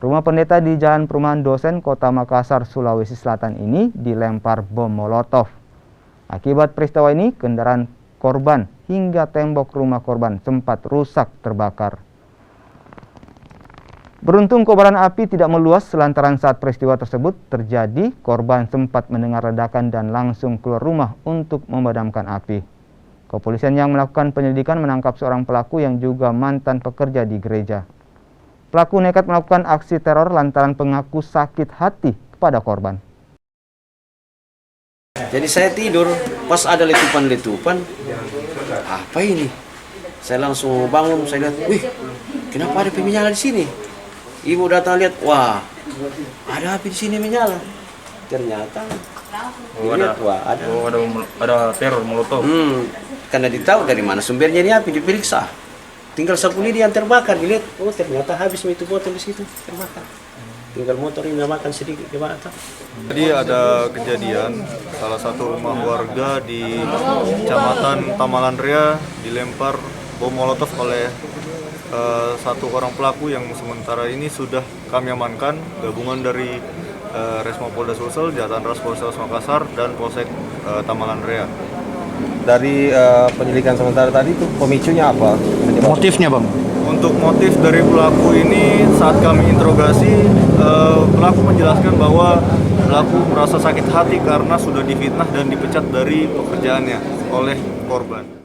Rumah pendeta di Jalan Perumahan Dosen, Kota Makassar, Sulawesi Selatan ini dilempar bom molotov. Akibat peristiwa ini, kendaraan korban hingga tembok rumah korban sempat rusak terbakar. Beruntung kobaran api tidak meluas lantaran saat peristiwa tersebut terjadi, korban sempat mendengar ledakan dan langsung keluar rumah untuk memadamkan api. Kepolisian yang melakukan penyelidikan menangkap seorang pelaku yang juga mantan pekerja di gereja. Pelaku nekat melakukan aksi teror lantaran mengaku sakit hati kepada korban. Jadi saya tidur, pas ada letupan-letupan, apa ini? Saya langsung bangun, saya lihat, wih, kenapa ada api menyala di sini? Ibu datang lihat, wah, ada api di sini menyala. Ternyata, ada teror molotov. Karena ditahu dari mana sumbernya ini api, diperiksa. Tinggal sapu lidi yang terbakar, dilihat, oh ternyata habis itu botol di situ terbakar. Tinggal motor ini makan sedikit ke bawah. Jadi ada kejadian salah satu rumah warga di Kecamatan Tamalan Rea dilempar bom molotov oleh satu orang pelaku yang sementara ini sudah kami amankan, gabungan dari Resmo Polda Sulsel, Jatan Ras Polres Makassar dan Polsek Tamalan Rea. Dari penyelidikan sementara tadi itu pemicunya apa? Motifnya bang? Untuk motif dari pelaku ini saat kami interogasi, pelaku menjelaskan bahwa pelaku merasa sakit hati karena sudah difitnah dan dipecat dari pekerjaannya oleh korban.